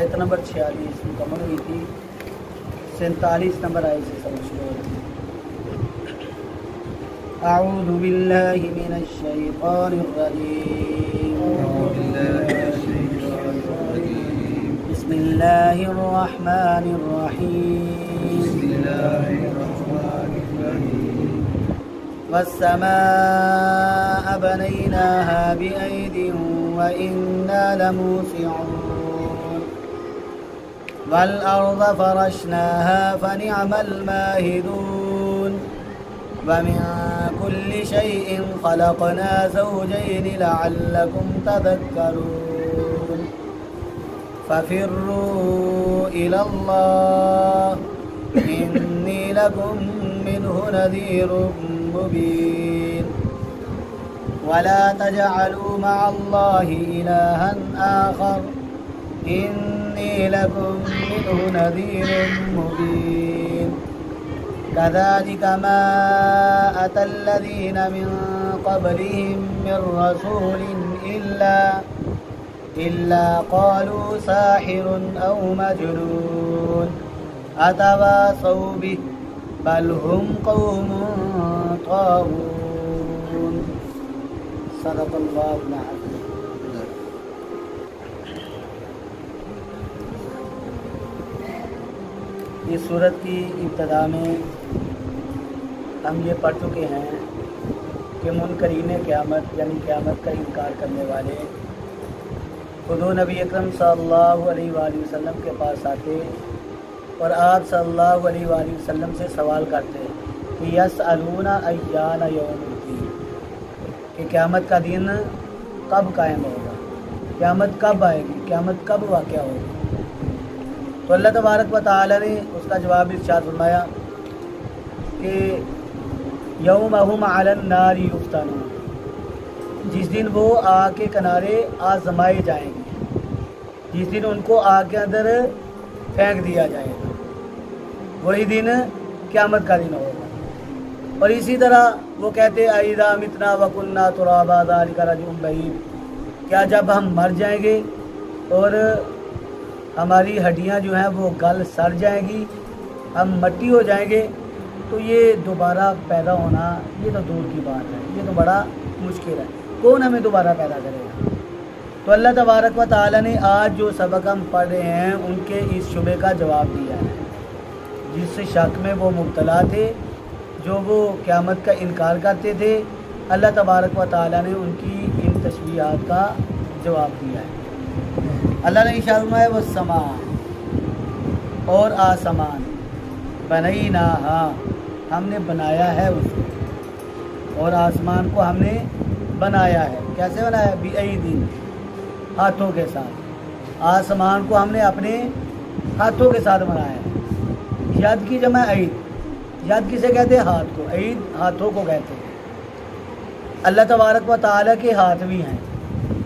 आयत नंबर 46 मुकम्मल हुई थी। 47 नंबर आयत से समझ लो। अऊज़ु बिल्लाहि मिनश शैतानिर रजीम। बिस्मिल्लाहिर रहमानिर रहीम। वस्समाअ बनैनाहा बिअयदिन व इन्ना लमूसिऊन वल्अर्ज़ फ़रशनाहा फ़निअमल माहिदून वमिन कुल्लि शैइन ख़लक़ना ज़ौजैनि लअल्लकुम तज़क्करून फ़फ़िर्रू इलल्लाह इन्नी लकुम मिन्हु नज़ीरुम मुबीन वला तजअलू मअल्लाहि इलाहन आखर इन्नी लकुम मिन्हु नज़ीरुम मुबीन कज़ालिक मा अतल्लज़ीन मिन क़ब्लिहिम मिन रसूलिन इल्ला क़ालू साहिरुन औ मजनून अतवासौ बिहि बल हुम क़ौमुन तागून। सदक़ल्लाहुल अज़ीम। इस सूरत की इब्तिदा में हम ये पढ़ चुके हैं कि मुनकरीन क़यामत यानी क़यामत का इनकार करने वाले खुद नबी अकरम सल्लल्लाहु अलैहि वसल्लम के पास आते और आप सल्लल्लाहु अलैहि वसल्लम से सवाल करते कि यसअलूना अय्याना यौमुद्दीन, कि क़यामत का दिन कब कायम होगा, क़यामत कब आएगी, क़यामत कब वाक़या होगी। तो अल्लाह तबारक व तआला ने उसका जवाब इरशाद फरमाया कि यौमहुम अलन नारी युफ्तनून, जिस दिन वो आग के किनारे आजमाए जाएंगे, जिस दिन उनको आग के अंदर फेंक दिया जाएगा, वही दिन क़यामत का दिन होगा। और इसी तरह वो कहते अइज़ा मितना व कुन्ना तुराबा ज़ालिका रज्उम बईद, क्या जब हम मर जाएंगे और हमारी हड्डियां जो हैं वो गल सड़ जाएंगी, हम मिट्टी हो जाएंगे, तो ये दोबारा पैदा होना ये तो दूर की बात है, ये तो बड़ा मुश्किल है, कौन हमें दोबारा पैदा करेगा। तो अल्लाह तबारक व तआला ने आज जो सबक हम पढ़ रहे हैं उनके इस शुबे का जवाब दिया है, जिस शक में वो मुब्तला थे, जो वो क़यामत का इनकार करते थे। अल्लाह तबारक व तआला ने उनकी इन तशबीहात का जवाब दिया है। अल्लाह ने इरशाद फरमाया वो समा और आसमान बनैनाहा, हमने बनाया है उसको, और आसमान को हमने बनाया है। कैसे बनाया? बिअयदीन, हाथों के साथ। आसमान को हमने अपने हाथों के साथ बनाया है। यद की जमा ईद, यद किसे कहते हैं? हाथ को। ईद हाथों को कहते हैं। अल्लाह तबारक व तआला के हाथ भी हैं।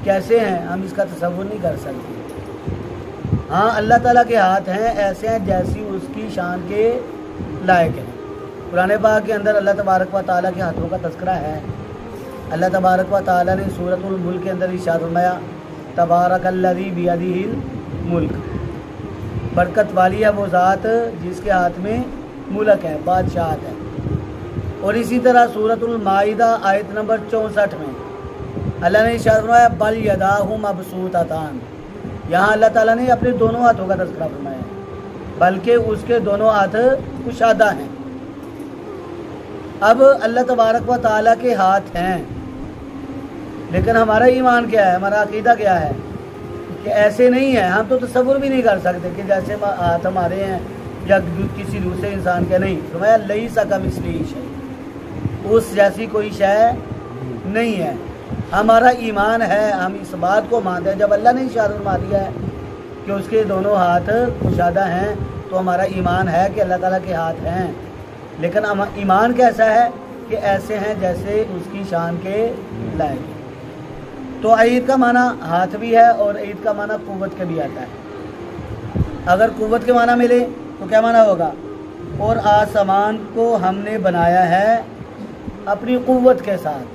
कैसे हैं हम इसका तसव्वुर नहीं कर सकते। हाँ, अल्लाह ताला के हाथ हैं, ऐसे हैं जैसी उसकी शान के लायक हैं। कुरान पाक के अंदर अल्लाह तबारक व तआला के हाथों का तज़किरा है। अल्लाह तबारक व तआला ने सूरतुल मुल्क के अंदर इरशाद फरमाया तबारकल्लज़ी बियदिहिल मुल्क, बरकत वाली है वो ज़ात जिसके हाथ में मुल्क है, बादशाहत है। और इसी तरह सूरतुल माइदा आयत नंबर 64 में अल्लाह ने इरशाद फरमाया बल यदाहु मबसूततान, यहाँ अल्लाह ताला ने अपने दोनों हाथों का तज़किरा फरमाया, बल्कि उसके दोनों हाथ कुशादा हैं। अब अल्लाह तबारक व तआला के हाथ हैं, लेकिन हमारा ईमान क्या है, हमारा अकीदा क्या है कि ऐसे नहीं है। हम तो तसव्वुर भी नहीं कर सकते कि जैसे हाथ हमारे हैं या किसी दूसरे इंसान के। नहीं, फरमाया लैसा कमिस्लिही शै, उस जैसी कोई शय नहीं है। हमारा ईमान है, हम इस बात को मानते हैं। जब अल्लाह ने इरशाद फरमा दिया है कि उसके दोनों हाथ कुशादा हैं, तो हमारा ईमान है कि अल्लाह ताला के हाथ हैं। लेकिन हम ईमान कैसा है कि ऐसे हैं जैसे उसकी शान के लायक। तो ईद का माना हाथ भी है और ईद का माना कुव्वत के भी आता है। अगर कुव्वत के माना मिले तो क्या माना होगा? और आसमान को हमने बनाया है अपनी कुव्वत के साथ।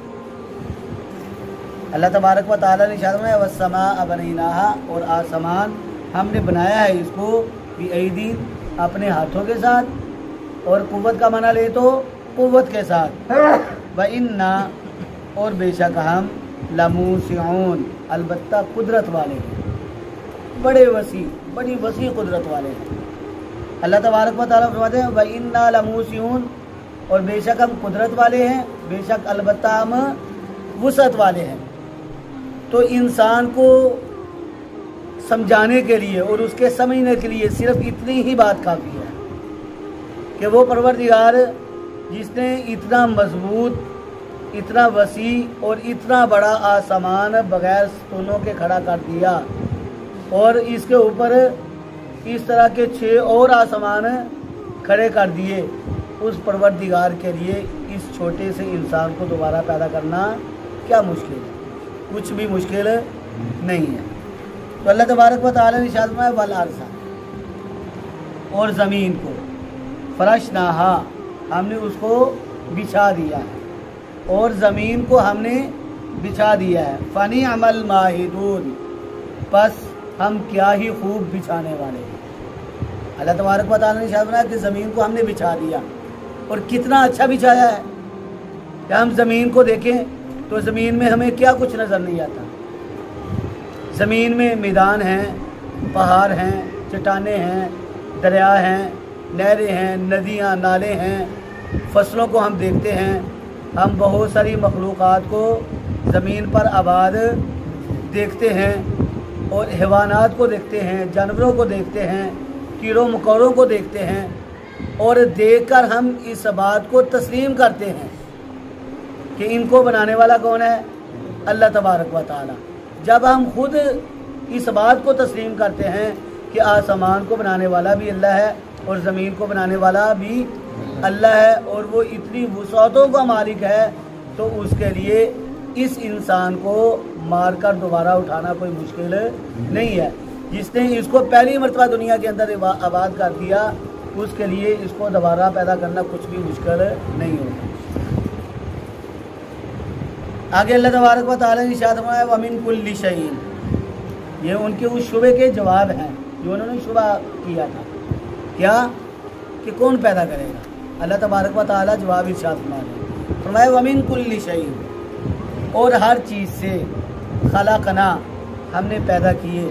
अल्लाह तबारक व तआला ने इरशाद फरमाया वस्समा बनैनाहा, और आसमान हमने बनाया है इसको भी ऐदीन अपने हाथों के साथ, और कुव्वत का माना ले तो कुव्वत के साथ, व इन्ना और बेशक हम लमूसिऊन अलबत्ता कुदरत वाले हैं, बड़ी वसी कुदरत वाले हैं। अल्लाह तबारक व तआला फरमाते हैं व इन्ना लमूसिऊन, और बेशक हम कुदरत वाले हैं, बेशक अलबत्ता हम वसअत वाले हैं। तो इंसान को समझाने के लिए और उसके समझने के लिए सिर्फ इतनी ही बात काफ़ी है कि वो परवरदिगार जिसने इतना मजबूत, इतना वसी और इतना बड़ा आसमान बगैर स्तूनों के खड़ा कर दिया, और इसके ऊपर इस तरह के 6 और आसमान खड़े कर दिए, उस परवरदिगार के लिए इस छोटे से इंसान को दोबारा पैदा करना क्या मुश्किल है? कुछ भी मुश्किल नहीं है। तो अल्लाह तबारक व तआला ने इरशाद फरमाया वल अर्ज़, और ज़मीन को फरशनाहा हमने उसको बिछा दिया है, और ज़मीन को हमने बिछा दिया है। फ़नी अमल माहिदून, बस हम क्या ही खूब बिछाने वाले हैं। अल्लाह तबारक व तआला ने इरशाद फरमाया कि ज़मीन को हमने बिछा दिया, और कितना अच्छा बिछाया है कि हम ज़मीन को देखें तो ज़मीन में हमें क्या कुछ नज़र नहीं आता। ज़मीन में मैदान हैं, पहाड़ हैं, चट्टानें हैं, दरिया हैं, नहरें हैं, नदियाँ, नाले हैं, फसलों को हम देखते हैं। हम बहुत सारी मखलूक़ात को ज़मीन पर आबाद देखते हैं, और हैवानात को देखते हैं, जानवरों को देखते हैं, कीड़ों मकोड़ों को देखते हैं, और देखकर हम इस बात को तस्लीम करते हैं कि इनको बनाने वाला कौन है? अल्लाह तबारक व तआला। जब हम खुद इस बात को तस्लीम करते हैं कि आसमान को बनाने वाला भी अल्लाह है और ज़मीन को बनाने वाला भी अल्लाह है, और वो इतनी वुसअतों का मालिक है, तो उसके लिए इस इंसान को मार कर दोबारा उठाना कोई मुश्किल नहीं है। जिसने इसको पहली मरतबा दुनिया के अंदर आबाद कर दिया, उसके लिए इसको दोबारा पैदा करना कुछ भी मुश्किल नहीं होगा। आगे अल्लाह तबारक व तआला ने इरशाद फरमाया व मिन कुल्लि शैइन, ये उनके उस शुबे के जवाब हैं जो उन्होंने शुबा किया था, क्या कि कौन पैदा करेगा। अल्लाह तबारक व तआला जवाब इरशाद फरमाया व मिन कुल्लि शैइन, और हर चीज़ से खलकना हमने पैदा किए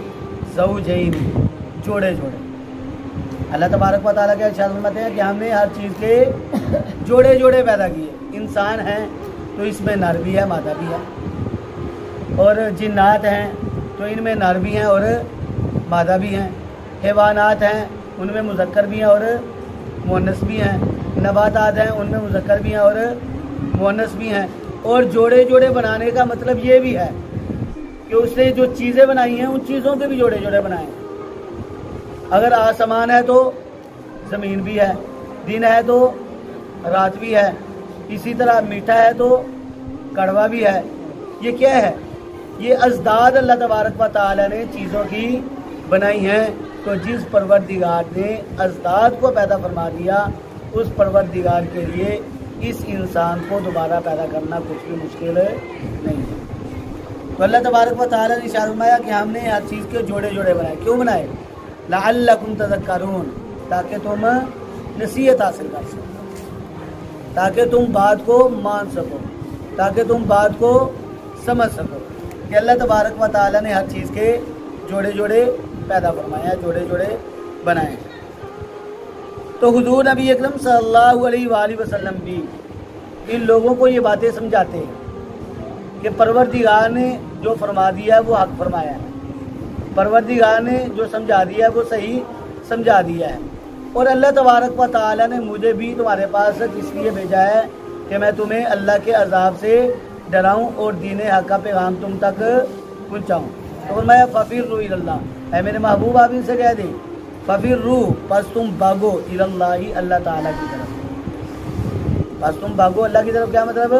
ज़ौजैन, जोड़े जोड़े। अल्लाह तबारक व तआला के इरशाद फरमाते हैं कि हमने हर चीज़ के जोड़े जोड़े पैदा किए। इंसान हैं तो इसमें नर भी है, मादा भी है, और जिन्नात हैं तो इनमें नर भी हैं और मादा भी हैं, हैवानात हैं उनमें मुज़क्कर भी हैं और मुअन्नस भी हैं, नबातात हैं उनमें मुज़क्कर भी हैं और मुअन्नस भी हैं। और जोड़े जोड़े बनाने का मतलब ये भी है कि उसने जो चीज़ें बनाई हैं उन चीज़ों के भी जोड़े जोड़े बनाए हैं। अगर आसमान है तो ज़मीन भी है, दिन है तो रात भी है, इसी तरह मीठा है तो कड़वा भी है। ये क्या है? ये अज़दाद अल्लाह तबारक व तआला ने चीज़ों की बनाई हैं। तो जिस परवरदिगार ने अज़दाद को पैदा फरमा दिया, उस परवरदिगार के लिए इस इंसान को दोबारा पैदा करना कुछ भी मुश्किल नहीं है। तो अल्लाह तबारक व तआला ने इरशाद फरमाया कि हमने हर चीज़ के जोड़े जोड़े बनाए। क्यों बनाए? लअल्लकुम तज़क्करून, ताकि तुम नसीहत हासिल कर सको, ताकि तुम बात को मान सको, ताकि तुम बात को समझ सको कि अल्लाह तबारक व तआला ने हर चीज़ के जोड़े जोड़े पैदा फरमाया, जोड़े जोड़े बनाए। तो हुजूर नबी अकरम सल्लल्लाहु अलैहि वसल्लम भी इन लोगों को ये बातें समझाते हैं कि परवरदिगार ने जो फरमा दिया है वो हक फरमाया है, परवरदिगार ने जो समझा दिया है वो सही समझा दिया है। और अल्लाह तबारक व तआला ने मुझे भी तुम्हारे पास इसलिए भेजा है कि मैं तुम्हें अल्लाह के अजाब से डराऊं और दीन हक़ का पैगाम तुम तक पहुँचाऊँ। तो मैं फ़फ़िर्रू इलल्लाह, है मेरे महबूब आप इनसे कह दें फ़फ़िर्रू, बस तुम भागो इलल्लाही, अल्लाह ताला की तरफ, बस तुम भागो अल्लाह की तरफ। क्या मतलब?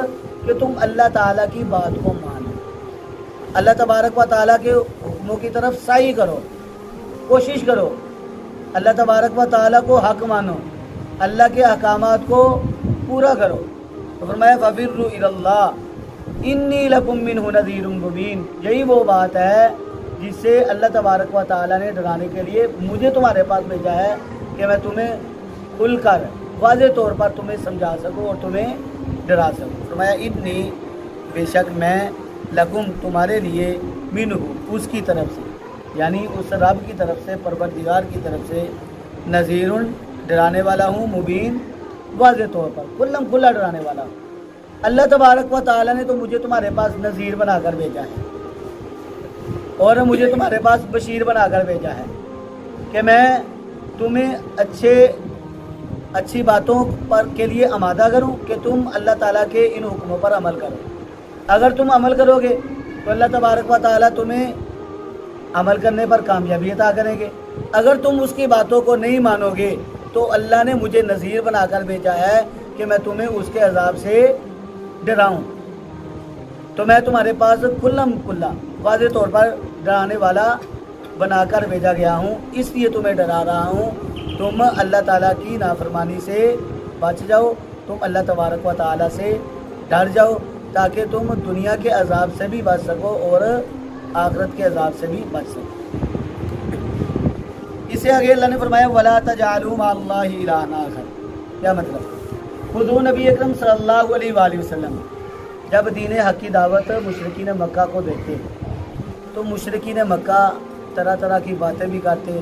कि तुम अल्लाह ताला की बात को मानो, अल्लाह तबारक व तआला के हुक्मों की तरफ साई करो, कोशिश करो, अल्लाह तबारक व तआला को हक मानो, अल्लाह के अहकामात को पूरा करो। तो फरमाया फ़फ़िर्रू इलल्लाह इन्नी लकुम मिन्हु नज़ीरुम मुबीन, यही वो बात है जिससे अल्लाह तबारक व तआला ने डराने के लिए मुझे तुम्हारे पास भेजा है कि मैं तुम्हें खुलकर वाज़े तौर पर तुम्हें समझा सकूं और तुम्हें डरा सकूं। फरमाया इन्नी बेशक मैं लकुम तुम्हारे लिए मिनहु उसकी तरफ से, यानी उस रब की तरफ से, परवरदिगार की तरफ से, नज़ीरुन डराने वाला हूँ, मुबीन वाज़े तौर पर, खुल्लम खुल्ला डराने वाला हूँ। अल्लाह तबारक व तआला ने तो मुझे तुम्हारे पास नज़ीर बनाकर भेजा है और मुझे तुम्हारे पास बशीर बनाकर भेजा है कि मैं तुम्हें अच्छी बातों पर के लिए आमादा करूं कि तुम अल्लाह ताला के इन हुक्मों पर अमल करो। अगर तुम अमल करोगे तो अल्लाह तबारक व तआला तुम्हें अमल करने पर कामयाबी अता करेंगे। अगर तुम उसकी बातों को नहीं मानोगे तो अल्लाह ने मुझे नज़ीर बनाकर भेजा है कि मैं तुम्हें उसके अजाब से डराऊं। तो मैं तुम्हारे पास खुल्लम खुल्ला वाज़े तौर पर डराने वाला बनाकर भेजा गया हूँ, इसलिए तुम्हें डरा रहा हूँ। तुम अल्लाह ताला की नाफरमानी से बच जाओ, तुम अल्लाह तबारक व तआला से डर जाओ ताकि तुम दुनिया के अजाब से भी बच सको और आखिरत के अजाब से भी बच सको। इससे आगे अल्लाह ने फरमाया वला तजालू मअल्लाहि इलाहन आखर। क्या मतलब? खुदू नबी अकरम सल्लल्लाहु अलैहि वसल्लम जब दीन हक़ की दावत मुशरिकीन मक्का को देते तो मुशरिकीन मक्का तरह तरह की बातें भी करते,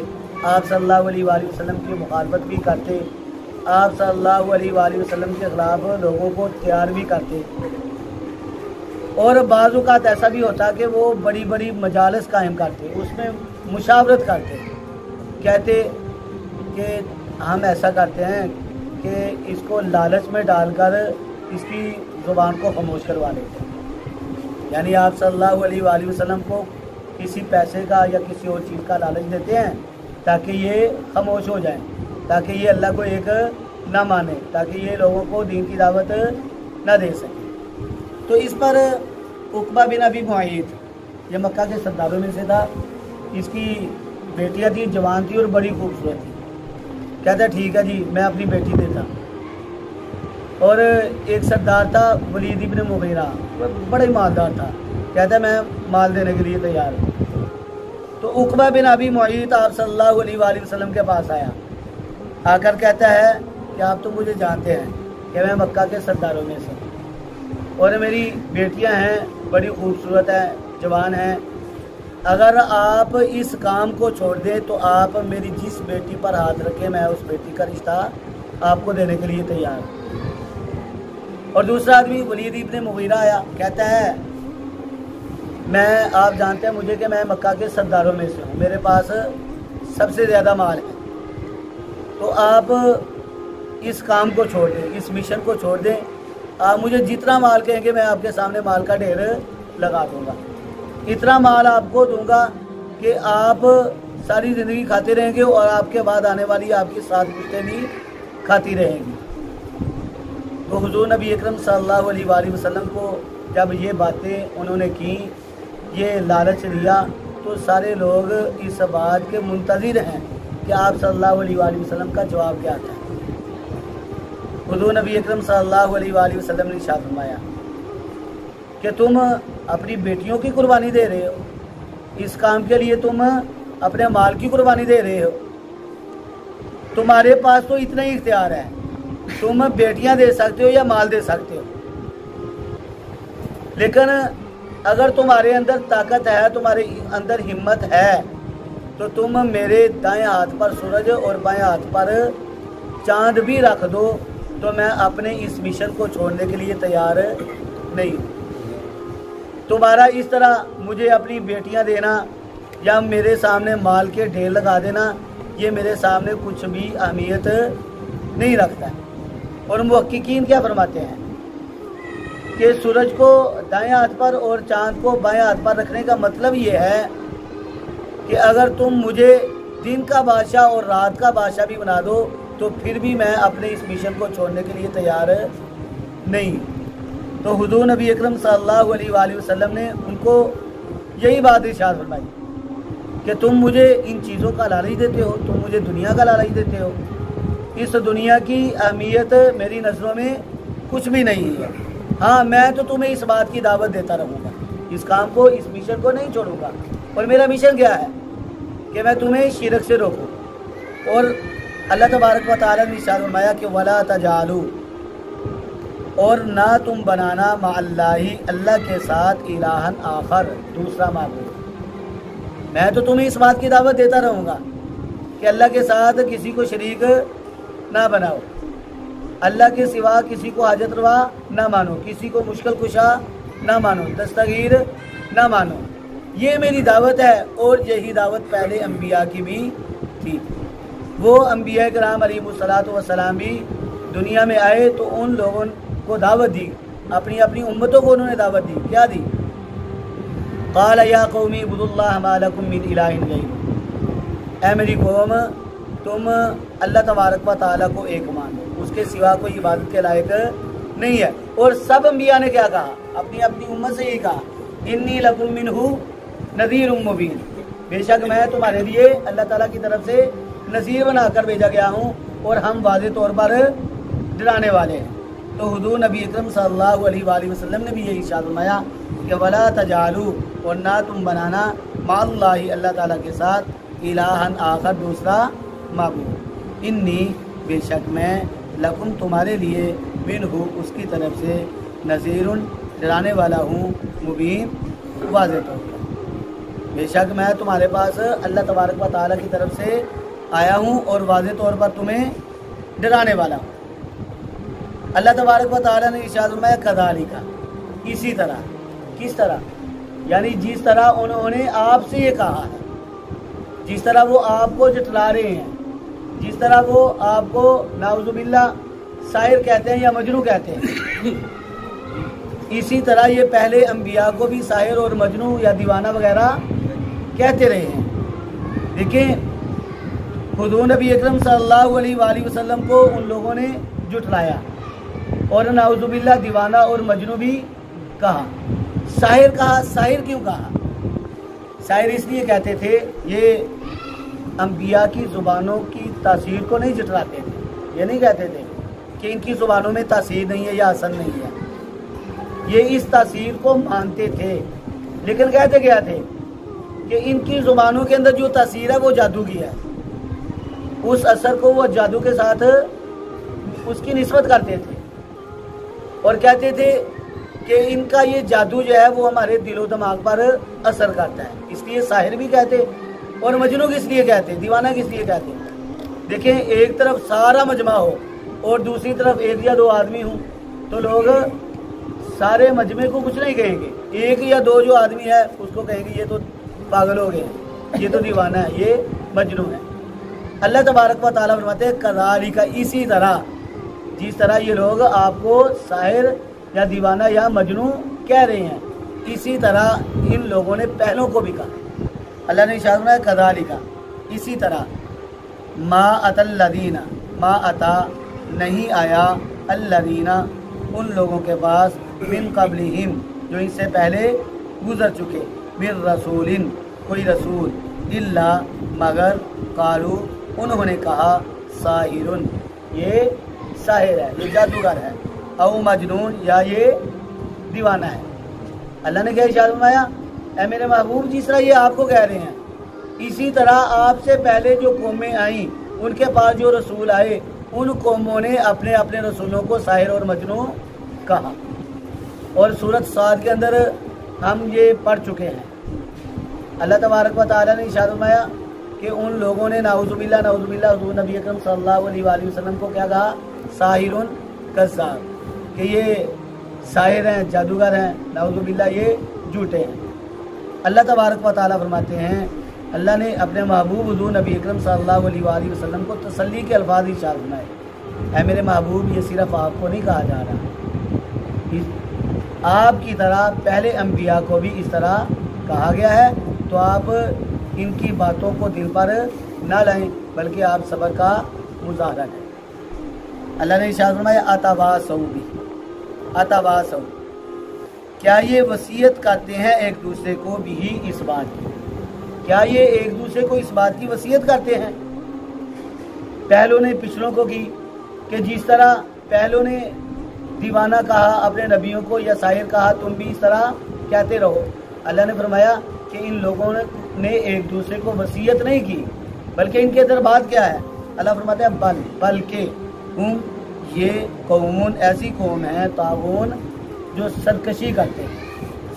आप सल्लल्लाहु अलैहि वसल्लम की मुखालफत भी करते, आप सल्लल्लाहु अलैहि वसल्लम के ख़िलाफ़ लोगों को तैयार भी करते। और बाज़ औक़ात ऐसा भी होता कि वो बड़ी बड़ी मजालिस कायम करते, उसमें मुशावरत करते, कहते कि हम ऐसा करते हैं कि इसको लालच में डालकर इसकी ज़ुबान को खामोश करवा लेते हैं। यानी आप सल्लल्लाहु अलैहि वसल्लम को किसी पैसे का या किसी और चीज़ का लालच देते हैं ताकि ये खामोश हो जाएं, ताकि ये अल्लाह को एक ना माने, ताकि ये लोगों को दीन की दावत ना दे सके। तो इस पर उक़बा बिन अबी मुअय्यिद, ये मक्का के सरदारों में से था, इसकी बेटियां थी, जवान थी और बड़ी खूबसूरत थी। कहता ठीक है जी मैं अपनी बेटी देता। और एक सरदार था वलीद इब्न मुगीरा, बड़ा ही मालदार था, कहता मैं माल देने के लिए तैयार हूँ। तो उक़बा बिन अबी मुअय्यिद आप सल्लल्लाहु अलैहि वसल्लम के पास आया, आकर कहता है कि आप तो मुझे जानते हैं कि मैं मक्का के सरदारों में से और मेरी बेटियां हैं, बड़ी खूबसूरत हैं, जवान हैं। अगर आप इस काम को छोड़ दें तो आप मेरी जिस बेटी पर हाथ रखें मैं उस बेटी का रिश्ता आपको देने के लिए तैयार हूँ। और दूसरा आदमी वलीद इब्न मुगीरा आया, कहता है मैं, आप जानते हैं मुझे कि मैं मक्का के सरदारों में से हूँ, मेरे पास सबसे ज़्यादा माल है, तो आप इस काम को छोड़ दें, इस मिशन को छोड़ दें, आप मुझे जितना माल कहेंगे मैं आपके सामने माल का ढेर लगा दूँगा, इतना माल आपको दूँगा कि आप सारी ज़िंदगी खाते रहेंगे और आपके बाद आने वाली आपकी 7 पुश्तें भी खाती रहेंगी। तो हुज़ूर नबी अकरम सल्लल्लाहु अलैहि वसल्लम को जब ये बातें उन्होंने की, ये लालच दिया, तो सारे लोग इस बात के मुंतज़िर हैं कि आप सल्लल्लाहु अलैहि वसल्लम का जवाब क्या था। हुज़ूर नबी अकरम सल्लल्लाहु अलैहि वसल्लम ने इरशाद फरमाया कि तुम अपनी बेटियों की कुर्बानी दे रहे हो, इस काम के लिए तुम अपने माल की कुर्बानी दे रहे हो, तुम्हारे पास तो इतना ही इख्तियार है, तुम बेटियां दे सकते हो या माल दे सकते हो, लेकिन अगर तुम्हारे अंदर ताकत है, तुम्हारे अंदर हिम्मत है, तो तुम मेरे दाएं हाथ पर सूरज और बाएं हाथ पर चांद भी रख दो तो मैं अपने इस मिशन को छोड़ने के लिए तैयार नहीं। तुम्हारा इस तरह मुझे अपनी बेटियां देना या मेरे सामने माल के ढेर लगा देना, ये मेरे सामने कुछ भी अहमियत नहीं रखता है। और मुहक्किकीन क्या फरमाते हैं कि सूरज को दाएं हाथ पर और चांद को बाएं हाथ पर रखने का मतलब ये है कि अगर तुम मुझे दिन का बादशाह और रात का बादशाह भी बना दो तो फिर भी मैं अपने इस मिशन को छोड़ने के लिए तैयार नहीं। तो हुज़ूर नबी अकरम सल्लल्लाहु अलैहि वसल्लम ने उनको यही बात इरशाद फरमाई कि तुम मुझे इन चीज़ों का लालच देते हो, तुम मुझे दुनिया का लालच देते हो, इस दुनिया की अहमियत मेरी नज़रों में कुछ भी नहीं है। हाँ, मैं तो तुम्हें इस बात की दावत देता रहूँगा, इस काम को, इस मिशन को नहीं छोड़ूंगा, اور میرا مشن کیا ہے کہ میں تمہیں شرک سے روکوں. اور اللہ تبارک و تعالیٰ نے ارشاد فرمایا کہ ولا تجعلوا، اور نہ تم بنانا مع اللہ، اللہ کے ساتھ الہًا آخر، دوسرا معبود. میں تو تمہیں اس بات کی دعوت دیتا رہوں گا کہ اللہ کے ساتھ کسی کو شریک نہ بناؤ، اللہ کے سوا کسی کو حاجت روا نہ مانو، کسی کو مشکل کشا نہ مانو، دستگیر نہ مانو. یہ میری دعوت ہے، اور یہی دعوت پہلے انبیاء کی بھی تھی. وہ انبیاء کرام علیہ الصلوۃ والسلام بھی دنیا میں آئے تو ان لوگوں کو دعوت دی، اپنی اپنی امتوں کو انہوں نے دعوت دی. کیا دی؟ قال یا قوم اعبدوا اللہ ما لکم من الہ غیرہ، اے میری قوم تم اللہ تبارک و تعالیٰ کو ایک مانو، اس کے سوا کوئی عبادت کے لائق نہیں ہے. اور سب انبیاء نے کیا کہا؟ اپنی اپنی امت سے یہ کہا انی لکم منہ نذیر مبین، بے شک میں تمہارے لیے اللہ تعالیٰ کی طرف سے نذیر بنا کر بھیجا گیا ہوں، اور ہم واضح طور پر ڈرانے والے ہیں. تو حضور نبی اکرم صلی اللہ علیہ وآلہ وسلم نے بھی یہی ارشاد فرمایا کہ ولا تجعلوا، اور نہ تم بنانا مع اللہ، اللہ تعالیٰ کے ساتھ الہًا آخر، دوسرا معبود. انی، بے شک میں، لکم تمہارے لیے، منہ، اس کی طرف سے، نذیر، ڈرانے والا ہوں، مبین، واضح طور پر. بے شک میں تمہارے پاس اللہ تبارک و تعالیٰ کی طرف سے آیا ہوں اور واضح طور پر تمہیں ڈرانے والا ہوں. اللہ تبارک و تعالیٰ نے ارشاد فرمایا کذالک، اسی طرح. کس طرح؟ یعنی جس طرح انہوں نے آپ سے یہ کہا ہے، جس طرح وہ آپ کو جٹلا رہے ہیں، جس طرح وہ آپ کو نعوذ باللہ ساحر کہتے ہیں یا مجنون کہتے ہیں، اسی طرح یہ پہلے انبیاء کو بھی ساحر اور مجنون یا دیوانہ وغیرہ کہتے رہے ہیں. دیکھیں حضور نبی اکرم صلی اللہ علیہ وآلہ وسلم کو ان لوگوں نے جٹلایا اور نعوذ باللہ دیوانہ اور مجنون بھی کہا. ساحر کہا. ساحر کیوں کہا؟ ساحر اس لیے کہتے تھے، یہ انبیاء کی زبانوں کی تاثیر کو نہیں جٹلاتے تھے. یہ نہیں کہتے تھے کہ ان کی زبانوں میں تاثیر نہیں ہے یا اثر نہیں ہے، یہ اس تاثیر کو مانتے تھے، لیکن کہتے کیا تھے کہ ان کی زبانوں کے اندر جو تاثیر ہے وہ جادو کی ہے. اس اثر کو وہ جادو کے ساتھ اس کی نسبت کرتے تھے اور کہتے تھے کہ ان کا یہ جادو جو ہے وہ ہمارے دل و دماغ پر اثر کرتا ہے. اس لیے ساحر بھی کہتے اور مجنون کس لیے کہتے، دیوانہ کس لیے کہتے. دیکھیں ایک طرف سارا مجمع ہو اور دوسری طرف ایک یا دو آدمی ہوں تو لوگ سارے مجمع کو کچھ نہیں کہیں گے، ایک یا دو جو آدمی ہے اس کو کہیں گے یہ تو پاگل ہو گئے، یہ تو دیوانہ ہے، یہ مجنون ہے. اللہ تبارک و تعالیٰ فرماتے ہیں کذالک، اسی طرح جس طرح یہ لوگ آپ کو ساحر یا دیوانہ یا مجنون کہہ رہے ہیں، اسی طرح ان لوگوں نے پہلوں کو بھی کہا. اللہ نے ارشاد فرمایا کذالک، اسی طرح، ما اتی الذین، ما اتا نہیں آیا، الذین ان لوگوں کے پاس، من قبلہم جو ان سے پہلے گزر چکے، من رسول کوئی رسول، الا مگر، قالوا انہوں نے کہا، ساحر یہ ساحر ہے، یہ جادوگر ہے، او مجنون یا یہ دیوانہ ہے. اللہ نے کیا ارشاد فرمایا، اے میرے محبوب جس طرح یہ آپ کو کہہ رہے ہیں اسی طرح آپ سے پہلے جو قومیں آئیں ان کے پاس جو رسول آئے ان قوموں نے اپنے اپنے رسولوں کو ساحر اور مجنون کہا. اور سورۃ صاد کے اندر ہم یہ پڑھ چکے ہیں. اللہ تبارک و تعالیٰ نے ارشاد فرمایا کہ ان لوگوں نے نعوذ باللہ حضور نبی اکرم صلی اللہ علیہ وآلہ وسلم کو کیا کہا، ساحر کذاب، کہ یہ ساحر ہیں، جادوگر ہیں، نعوذ باللہ یہ جھوٹے ہیں. اللہ تبارک و تعالیٰ فرماتے ہیں، اللہ نے اپنے محبوب حضور نبی اکرم صلی اللہ علیہ وآلہ وسلم کو تسلی کے الفاظ ارشاد فرمائے، اے میرے محبوب یہ صرف آپ کو نہیں کہا جا رہا، آپ کی طرح پہلے انبیاء کو بھی اس طرح کہا گیا ہے، تو آپ ان کی باتوں کو دل پر نہ لائیں بلکہ آپ صبر کا مظاہرہ کریں. اللہ نے ارشاد فرمایا اتواصوا بھی، اتواصوا کیا یہ وصیت کرتے ہیں ایک دوسرے کو بھی اس بات کی، کیا یہ ایک دوسرے کو اس بات کی وصیت کرتے ہیں. پہلوں نے پچھلوں کو کی کہ جس طرح پہلوں نے دیوانہ کہا اپنے نبیوں کو یا ساحر کہا تم بھی اس طرح کہتے رہو. اللہ نے فرمایا کہ ان لوگوں ने एक दूसरे को वसीयत नहीं की, बल्कि इनके अंदर बात क्या है? अल्लाह फरमाता है बल्कि हम ये कौमून ऐसी कौम है तागून जो सरकशी करते,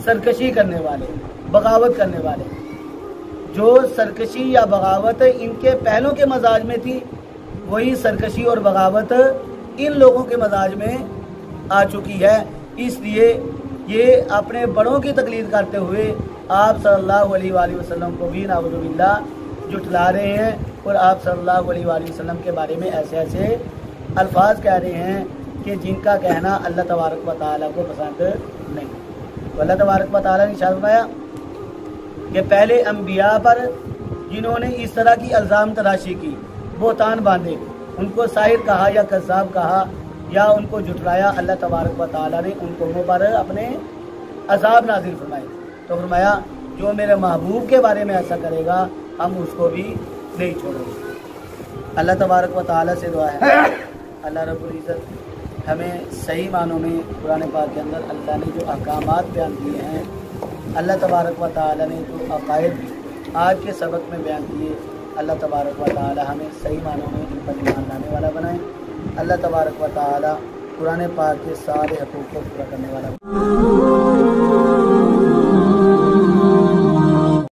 सरकशी करने वाले, बगावत करने वाले। जो सरकशी या बगावत इनके पहलों के मजाज में थी, वही सरकशी और बगावत इन लोगों के मजाज में आ चुकी है। इसलिए ये अपने बड़ों की तकलीद करते हुए आप सल्लल्लाहु अलैहि वसल्लम को भी नाउज़ुबिल्लाह जुटला रहे हैं और आप सल्लल्लाहु अलैहि वसल्लम के बारे में ऐसे ऐसे अल्फाज कह रहे हैं कि जिनका कहना अल्लाह तबारक व तआला को पसंद नहीं। तो अल्लाह तबारक व तआला ने इरशाद फरमाया कि पहले अंबिया पर जिन्होंने इस तरह की इल्ज़ाम तराशी की, बोतान बांधे, उनको साहिर कहा या कज़्ज़ाब कहा या उनको झुठलाया, अल्लाह तबारक व तआला ने उन कौमों पर अपने अज़ाब नाज़िल फरमाए। तो फरमाया जो मेरे महबूब के बारे में ऐसा करेगा हम उसको भी नहीं छोड़ेंगे। अल्लाह तबारक व तआला से दुआ है अल्लाह रब्बुल इज़्ज़त हमें सही मानों में कुरान पाक के अंदर अल्लाह ने जो अहकामात बयान किए हैं, अल्लाह तबारक व तआला ने जो अक़ायद आज के सबक में बयान किए, अल्लाह तबारक व तआला हमें सही मानों में इन पर ईमान लाने वाला बनाए। अल्लाह तबारक व तआला कुरान पाक के सारे हक़ूक़ को पूरा करने वाला।